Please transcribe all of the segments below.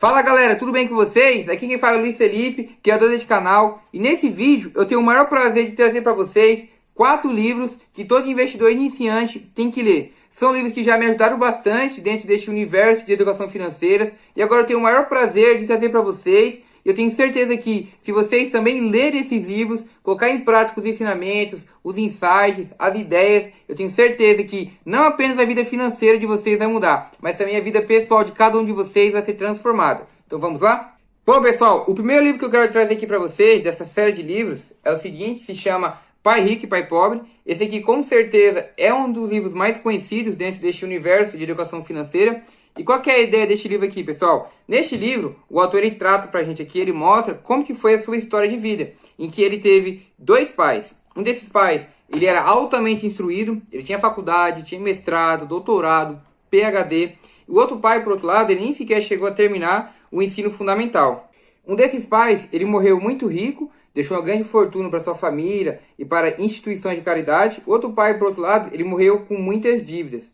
Fala galera, tudo bem com vocês? Aqui quem fala é o Luiz Felipe, criador deste canal. E nesse vídeo eu tenho o maior prazer de trazer para vocês 4 livros que todo investidor iniciante tem que ler. São livros que já me ajudaram bastante dentro deste universo de educação financeira. E agora eu tenho o maior prazer de trazer para vocês. Eu tenho certeza que se vocês também lerem esses livros, colocar em prática os ensinamentos, os insights, as ideias, eu tenho certeza que não apenas a vida financeira de vocês vai mudar, mas também a vida pessoal de cada um de vocês vai ser transformada. Então vamos lá? Bom pessoal, o primeiro livro que eu quero trazer aqui para vocês, dessa série de livros, é o seguinte, se chama Pai Rico e Pai Pobre. Esse aqui com certeza é um dos livros mais conhecidos dentro deste universo de educação financeira. E qual que é a ideia deste livro aqui, pessoal? Neste livro, o autor ele trata pra gente aqui, ele mostra como que foi a sua história de vida, em que ele teve 2 pais. Um desses pais, ele era altamente instruído, ele tinha faculdade, tinha mestrado, doutorado, PhD. O outro pai, por outro lado, ele nem sequer chegou a terminar o ensino fundamental. Um desses pais, ele morreu muito rico, deixou uma grande fortuna para sua família e para instituições de caridade. O outro pai, por outro lado, ele morreu com muitas dívidas.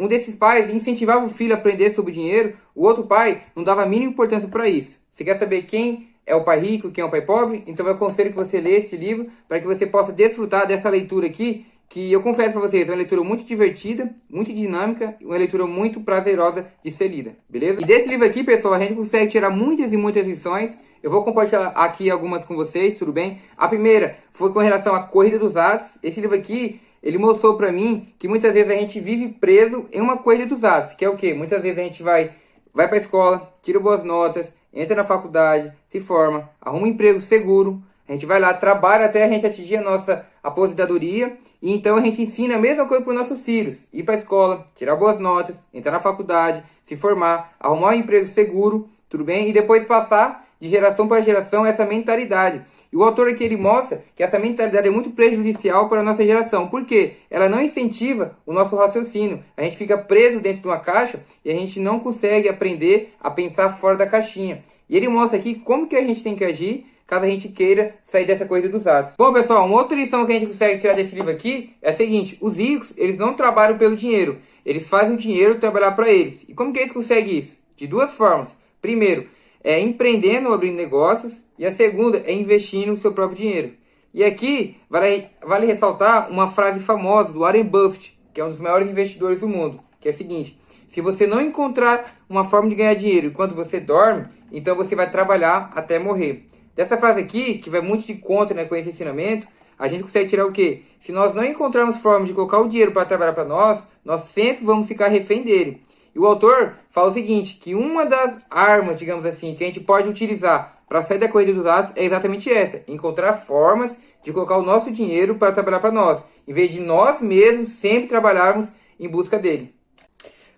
Um desses pais incentivava o filho a aprender sobre dinheiro, o outro pai não dava a mínima importância para isso. Você quer saber quem é o pai rico, quem é o pai pobre? Então eu aconselho que você lê esse livro para que você possa desfrutar dessa leitura aqui, que eu confesso para vocês, é uma leitura muito divertida, muito dinâmica, uma leitura muito prazerosa de ser lida, beleza? E desse livro aqui, pessoal, a gente consegue tirar muitas e muitas lições. Eu vou compartilhar aqui algumas com vocês, tudo bem? A primeira foi com relação à corrida dos atos. Esse livro aqui, ele mostrou pra mim que muitas vezes a gente vive preso em uma corrida dos atos, que é o quê? Muitas vezes a gente vai pra escola, tira boas notas, entra na faculdade, se forma, arruma um emprego seguro, a gente vai lá, trabalha até a gente atingir a nossa aposentadoria, e então a gente ensina a mesma coisa para os nossos filhos, ir pra escola, tirar boas notas, entrar na faculdade, se formar, arrumar um emprego seguro, tudo bem? E depois passar de geração para geração essa mentalidade. E o autor aqui ele mostra que essa mentalidade é muito prejudicial para a nossa geração. Por quê? Ela não incentiva o nosso raciocínio. A gente fica preso dentro de uma caixa e a gente não consegue aprender a pensar fora da caixinha. E ele mostra aqui como que a gente tem que agir caso a gente queira sair dessa corrida dos atos. Bom, pessoal, uma outra lição que a gente consegue tirar desse livro aqui é a seguinte: os ricos, eles não trabalham pelo dinheiro. Eles fazem o dinheiro trabalhar para eles. E como que eles conseguem isso? De 2 formas. Primeiro, é empreendendo, abrindo negócios, e a segunda é investindo o seu próprio dinheiro. E aqui vale ressaltar uma frase famosa do Warren Buffett, que é um dos maiores investidores do mundo, que é a seguinte: se você não encontrar uma forma de ganhar dinheiro enquanto você dorme, então você vai trabalhar até morrer. Dessa frase aqui, que vai muito de conta, né, com esse ensinamento, a gente consegue tirar o quê? Se nós não encontrarmos formas de colocar o dinheiro para trabalhar para nós sempre vamos ficar refém dele. E o autor fala o seguinte, que uma das armas, digamos assim, que a gente pode utilizar para sair da corrida dos atos é exatamente essa: encontrar formas de colocar o nosso dinheiro para trabalhar para nós, em vez de nós mesmos sempre trabalharmos em busca dele.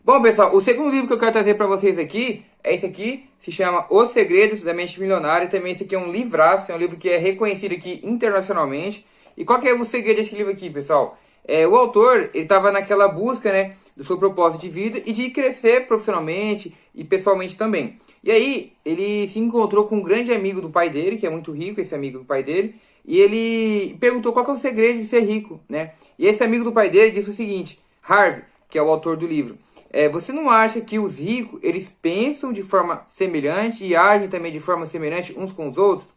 Bom, pessoal, o segundo livro que eu quero trazer para vocês aqui é esse aqui, se chama Os Segredos da Mente Milionária. Também esse aqui é um livraço, é um livro que é reconhecido aqui internacionalmente. E qual que é o segredo desse livro aqui, pessoal? O autor, ele estava naquela busca, né, do seu propósito de vida e de crescer profissionalmente e pessoalmente também. E aí, ele se encontrou com um grande amigo do pai dele, que é muito rico, esse amigo do pai dele, e ele perguntou qual que é o segredo de ser rico, né? E esse amigo do pai dele disse o seguinte: Harvey, que é o autor do livro, você não acha que os ricos, eles pensam de forma semelhante e agem também de forma semelhante uns com os outros?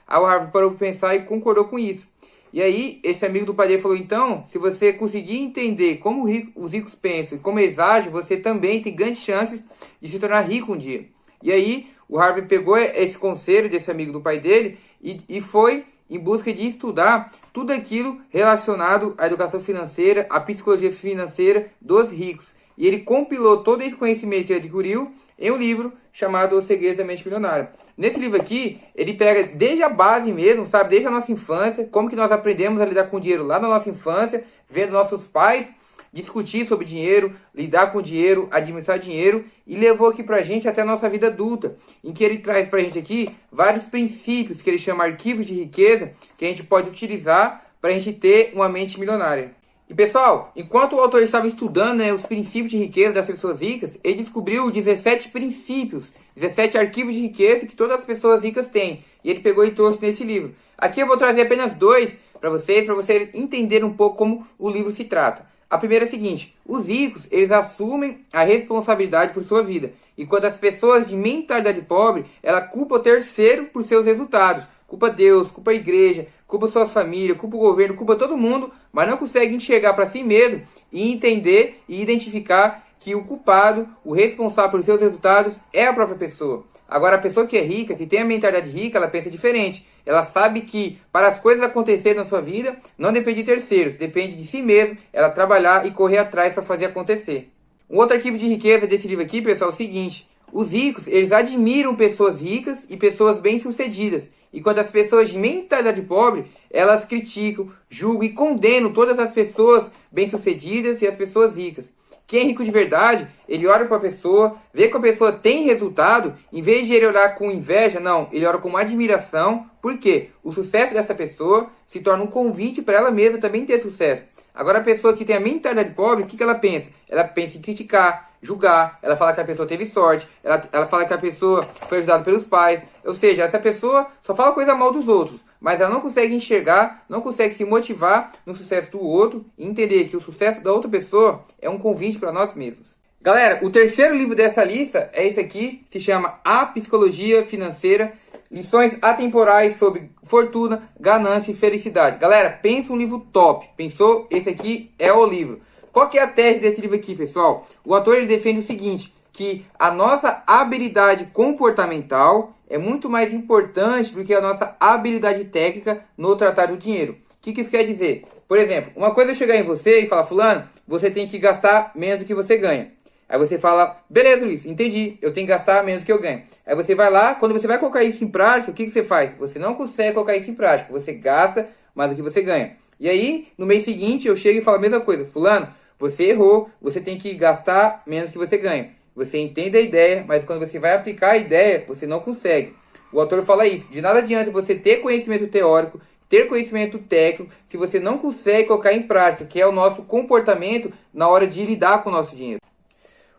Aí o Harvey parou para pensar e concordou com isso. E aí, esse amigo do pai dele falou: então, se você conseguir entender como os ricos pensam e como eles agem, você também tem grandes chances de se tornar rico um dia. E aí, o Harvey pegou esse conselho desse amigo do pai dele e foi em busca de estudar tudo aquilo relacionado à educação financeira, à psicologia financeira dos ricos. E ele compilou todo esse conhecimento que ele adquiriu em um livro chamado Os Segredos da Mente Milionária. Nesse livro aqui, ele pega desde a base mesmo, sabe? Desde a nossa infância, como que nós aprendemos a lidar com o dinheiro lá na nossa infância, vendo nossos pais discutir sobre dinheiro, lidar com dinheiro, administrar dinheiro, e levou aqui pra gente até a nossa vida adulta, em que ele traz pra gente aqui vários princípios que ele chama arquivos de riqueza, que a gente pode utilizar pra gente ter uma mente milionária. E pessoal, enquanto o autor estava estudando, né, os princípios de riqueza das pessoas ricas, ele descobriu 17 princípios, 17 arquivos de riqueza que todas as pessoas ricas têm. E ele pegou e trouxe nesse livro. Aqui eu vou trazer apenas 2 para vocês entenderem um pouco como o livro se trata. A primeira é a seguinte: os ricos, eles assumem a responsabilidade por sua vida. Enquanto as pessoas de mentalidade pobre, ela culpa o terceiro por seus resultados. Culpa Deus, culpa a igreja, culpa sua família, culpa o governo, culpa todo mundo, mas não consegue enxergar para si mesmo e entender e identificar que o culpado, o responsável por seus resultados é a própria pessoa. Agora, a pessoa que é rica, que tem a mentalidade rica, ela pensa diferente. Ela sabe que para as coisas acontecerem na sua vida, não depende de terceiros, depende de si mesmo, ela trabalhar e correr atrás para fazer acontecer. Um outro arquivo de riqueza desse livro aqui, pessoal, é o seguinte: os ricos, eles admiram pessoas ricas e pessoas bem-sucedidas, enquanto as pessoas de mentalidade pobre, elas criticam, julgam e condenam todas as pessoas bem-sucedidas e as pessoas ricas. Quem é rico de verdade, ele olha para a pessoa, vê que a pessoa tem resultado, em vez de ele olhar com inveja, não, ele olha com admiração, porque o sucesso dessa pessoa se torna um convite para ela mesma também ter sucesso. Agora, a pessoa que tem a mentalidade pobre, o que ela pensa? Ela pensa em criticar, julgar, ela fala que a pessoa teve sorte, ela fala que a pessoa foi ajudada pelos pais, ou seja, essa pessoa só fala coisa mal dos outros, mas ela não consegue enxergar, não consegue se motivar no sucesso do outro e entender que o sucesso da outra pessoa é um convite para nós mesmos. Galera, o terceiro livro dessa lista é esse aqui, se chama A Psicologia Financeira, lições atemporais sobre fortuna, ganância e felicidade. Galera, pensa um livro top. Pensou? Esse aqui é o livro. Qual que é a tese desse livro aqui, pessoal? O autor ele defende o seguinte, que a nossa habilidade comportamental é muito mais importante do que a nossa habilidade técnica no tratar do dinheiro. O que isso quer dizer? Por exemplo, uma coisa é chegar em você e falar: fulano, você tem que gastar menos do que você ganha. Aí você fala: beleza, Luiz, entendi, eu tenho que gastar menos do que eu ganho. Aí você vai lá, quando você vai colocar isso em prática, o que você faz? Você não consegue colocar isso em prática, você gasta mais do que você ganha. E aí, no mês seguinte, eu chego e falo a mesma coisa: fulano, você errou, você tem que gastar menos do que você ganha. Você entende a ideia, mas quando você vai aplicar a ideia, você não consegue. O autor fala isso: de nada adianta você ter conhecimento teórico, ter conhecimento técnico, se você não consegue colocar em prática, que é o nosso comportamento na hora de lidar com o nosso dinheiro.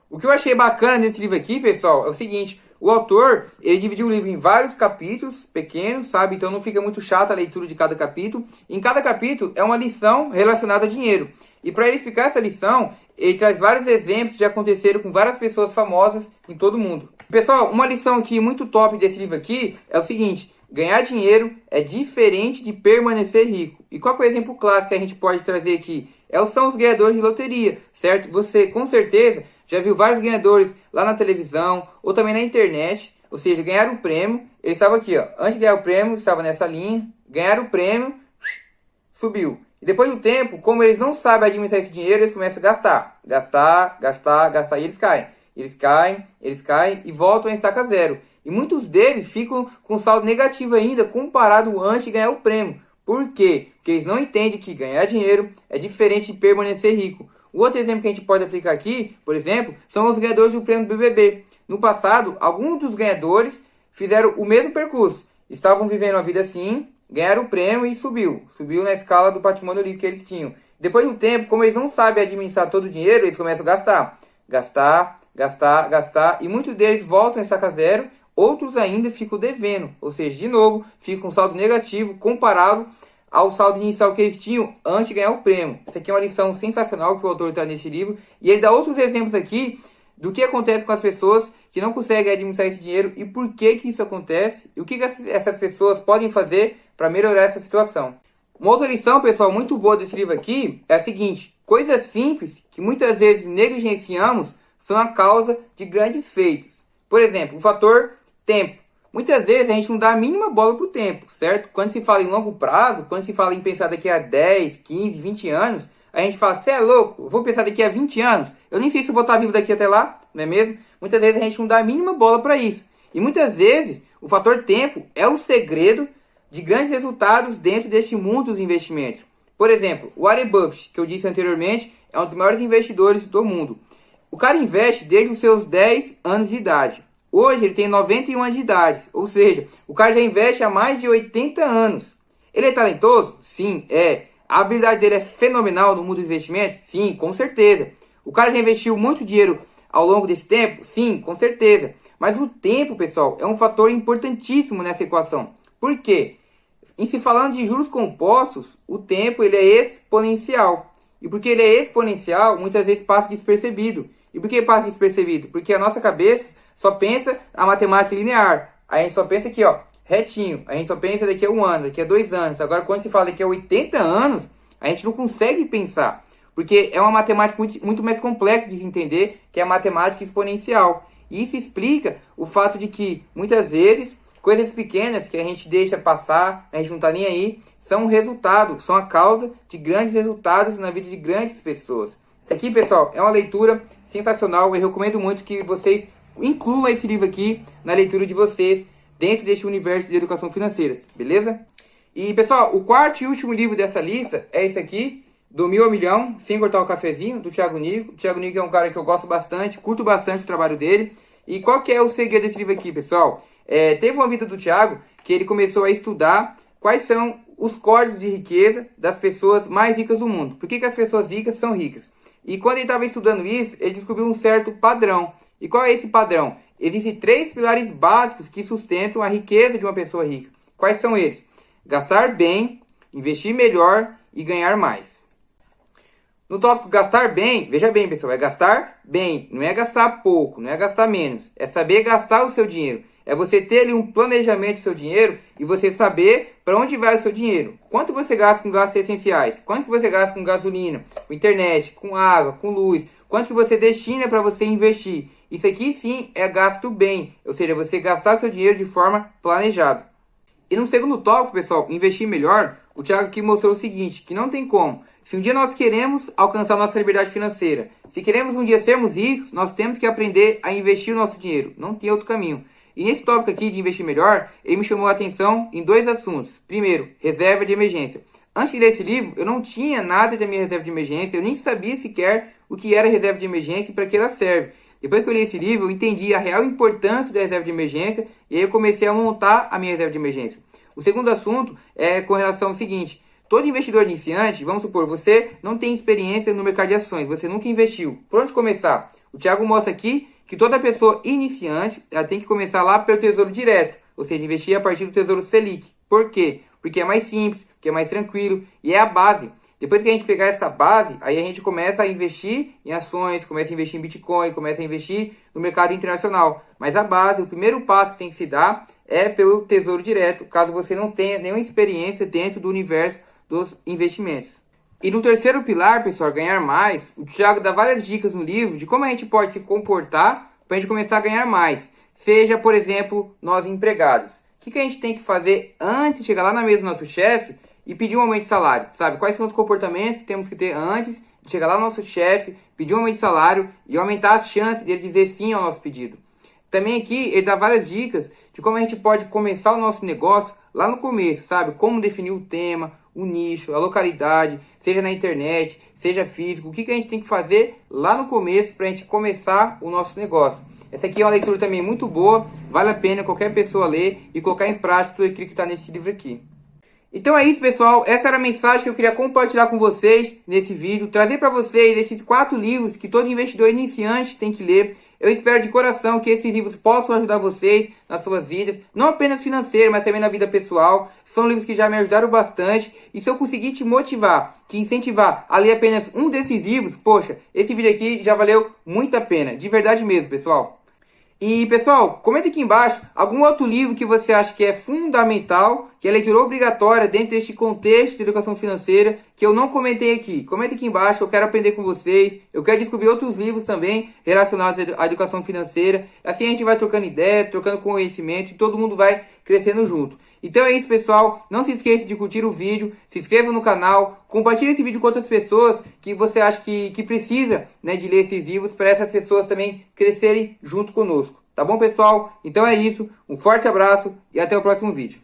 O que eu achei bacana nesse livro aqui, pessoal, é o seguinte: o autor, ele dividiu o livro em vários capítulos pequenos, sabe? Então não fica muito chato a leitura de cada capítulo. Em cada capítulo é uma lição relacionada a dinheiro. E para ele explicar essa lição, ele traz vários exemplos que já aconteceram com várias pessoas famosas em todo o mundo. Pessoal, uma lição aqui muito top desse livro aqui é o seguinte: ganhar dinheiro é diferente de permanecer rico. E qual é o exemplo clássico que a gente pode trazer aqui? São os ganhadores de loteria, certo? Você, com certeza, já viu vários ganhadores lá na televisão ou também na internet. Ou seja, ganharam o prêmio, ele estava aqui, ó. Antes de ganhar o prêmio, estava nessa linha, ganharam o prêmio, subiu. E depois do tempo, como eles não sabem administrar esse dinheiro, eles começam a gastar. Gastar, e eles caem. Eles caem e voltam a estaca zero. E muitos deles ficam com saldo negativo ainda, comparado antes de ganhar o prêmio. Por quê? Porque eles não entendem que ganhar dinheiro é diferente de permanecer rico. O outro exemplo que a gente pode aplicar aqui, por exemplo, são os ganhadores do prêmio do BBB. No passado, alguns dos ganhadores fizeram o mesmo percurso. Estavam vivendo a vida assim, ganharam o prêmio e subiu. Subiu na escala do patrimônio líquido que eles tinham. Depois de um tempo, como eles não sabem administrar todo o dinheiro, eles começam a gastar. E muitos deles voltam a estaca zero, outros ainda ficam devendo. Ou seja, de novo, fica com saldo negativo comparado ao saldo inicial que eles tinham antes de ganhar o prêmio. Essa aqui é uma lição sensacional que o autor traz nesse livro. E ele dá outros exemplos aqui do que acontece com as pessoas que não conseguem administrar esse dinheiro e por que isso acontece e o que essas pessoas podem fazer para melhorar essa situação. Uma outra lição, pessoal, muito boa desse livro aqui é a seguinte: coisas simples que muitas vezes negligenciamos são a causa de grandes feitos. Por exemplo, o fator tempo. Muitas vezes a gente não dá a mínima bola para o tempo, certo? Quando se fala em longo prazo, quando se fala em pensar daqui a 10, 15, 20 anos, a gente fala: você é louco, eu vou pensar daqui a 20 anos, eu nem sei se eu vou estar vivo daqui até lá, não é mesmo? Muitas vezes a gente não dá a mínima bola para isso. E muitas vezes o fator tempo é o segredo de grandes resultados dentro deste mundo dos investimentos. Por exemplo, o Warren Buffett, que eu disse anteriormente, é um dos maiores investidores do mundo. O cara investe desde os seus 10 anos de idade. Hoje ele tem 91 anos de idade, ou seja, o cara já investe há mais de 80 anos. Ele é talentoso? Sim, é. A habilidade dele é fenomenal no mundo dos investimentos? Sim, com certeza. O cara já investiu muito dinheiro ao longo desse tempo? Sim, com certeza. Mas o tempo, pessoal, é um fator importantíssimo nessa equação. Por quê? Em se falando de juros compostos, o tempo ele é exponencial. E porque ele é exponencial, muitas vezes passa despercebido. E por que passa despercebido? Porque a nossa cabeça só pensa a matemática linear. A gente só pensa aqui, ó, retinho. A gente só pensa daqui a 1 ano, daqui a 2 anos. Agora, quando se fala daqui a 80 anos, a gente não consegue pensar. Porque é uma matemática muito mais complexa de se entender, que é a matemática exponencial. E isso explica o fato de que, muitas vezes, coisas pequenas que a gente deixa passar, a gente não está nem aí, são um resultado, são a causa de grandes resultados na vida de grandes pessoas. Isso aqui, pessoal, é uma leitura sensacional. Eu recomendo muito que vocês incluam esse livro aqui na leitura de vocês, dentro deste universo de educação financeira, beleza? E, pessoal, o quarto e último livro dessa lista é esse aqui, Do 1000 ao Milhão, Sem Cortar o Cafezinho, do Thiago Nico. O Thiago Nico é um cara que eu gosto bastante, curto bastante o trabalho dele. E qual que é o segredo desse livro aqui, pessoal? Teve uma vida do Thiago que ele começou a estudar quais são os códigos de riqueza das pessoas mais ricas do mundo. Por que as pessoas ricas são ricas? E quando ele estava estudando isso, ele descobriu um certo padrão. E qual é esse padrão? Existem 3 pilares básicos que sustentam a riqueza de uma pessoa rica. Quais são eles? Gastar bem, investir melhor e ganhar mais. No tópico gastar bem, veja bem, pessoal, é gastar bem, não é gastar pouco, não é gastar menos. É saber gastar o seu dinheiro. É você ter ali um planejamento do seu dinheiro e você saber para onde vai o seu dinheiro. Quanto você gasta com gastos essenciais? Quanto você gasta com gasolina, com internet, com água, com luz? Quanto que você destina para você investir? Isso aqui sim é gasto bem, ou seja, você gastar seu dinheiro de forma planejada. E no segundo tópico, pessoal, investir melhor, o Thiago aqui mostrou o seguinte, que não tem como. Se um dia nós queremos alcançar nossa liberdade financeira, se queremos um dia sermos ricos, nós temos que aprender a investir o nosso dinheiro. Não tem outro caminho. E nesse tópico aqui de investir melhor, ele me chamou a atenção em 2 assuntos. Primeiro, reserva de emergência. Antes de ler esse livro, eu não tinha nada da minha reserva de emergência, eu nem sabia sequer o que era reserva de emergência e para que ela serve. Depois que eu li esse livro, eu entendi a real importância da reserva de emergência e aí eu comecei a montar a minha reserva de emergência. O segundo assunto é com relação ao seguinte: todo investidor iniciante, vamos supor, você não tem experiência no mercado de ações, você nunca investiu. Por onde começar? O Thiago mostra aqui que toda pessoa iniciante ela tem que começar lá pelo Tesouro Direto, ou seja, investir a partir do Tesouro Selic. Por quê? Porque é mais simples, porque é mais tranquilo e é a base. Depois que a gente pegar essa base, aí a gente começa a investir em ações, começa a investir em Bitcoin, começa a investir no mercado internacional. Mas a base, o primeiro passo que tem que se dar é pelo Tesouro Direto, caso você não tenha nenhuma experiência dentro do universo dos investimentos. E no terceiro pilar, pessoal, ganhar mais, o Thiago dá várias dicas no livro de como a gente pode se comportar para a gente começar a ganhar mais. Seja, por exemplo, nós empregados. O que a gente tem que fazer antes de chegar lá na mesa do nosso chefe e pedir um aumento de salário, sabe? Quais são os comportamentos que temos que ter antes de chegar lá no nosso chefe, pedir um aumento de salário e aumentar as chances de ele dizer sim ao nosso pedido. Também aqui ele dá várias dicas de como a gente pode começar o nosso negócio lá no começo, sabe? Como definir o tema, o nicho, a localidade, seja na internet, seja físico, o que a gente tem que fazer lá no começo para a gente começar o nosso negócio. Essa aqui é uma leitura também muito boa, vale a pena qualquer pessoa ler e colocar em prática tudo aquilo que está nesse livro aqui. Então é isso, pessoal, essa era a mensagem que eu queria compartilhar com vocês nesse vídeo, trazer para vocês esses 4 livros que todo investidor iniciante tem que ler. Eu espero de coração que esses livros possam ajudar vocês nas suas vidas, não apenas financeira, mas também na vida pessoal. São livros que já me ajudaram bastante e se eu conseguir te motivar, te incentivar a ler apenas um desses livros, poxa, esse vídeo aqui já valeu muito a pena, de verdade mesmo, pessoal. E, pessoal, comenta aqui embaixo algum outro livro que você acha que é fundamental, que é leitura obrigatória dentro deste contexto de educação financeira, que eu não comentei aqui. Comenta aqui embaixo, eu quero aprender com vocês, eu quero descobrir outros livros também relacionados à educação financeira. Assim a gente vai trocando ideia, trocando conhecimento e todo mundo vai crescendo junto. Então é isso, pessoal. Não se esqueça de curtir o vídeo, se inscreva no canal, compartilhe esse vídeo com outras pessoas que você acha que precisa, né, de ler esses livros para essas pessoas também crescerem junto conosco. Tá bom, pessoal? Então é isso. Um forte abraço e até o próximo vídeo.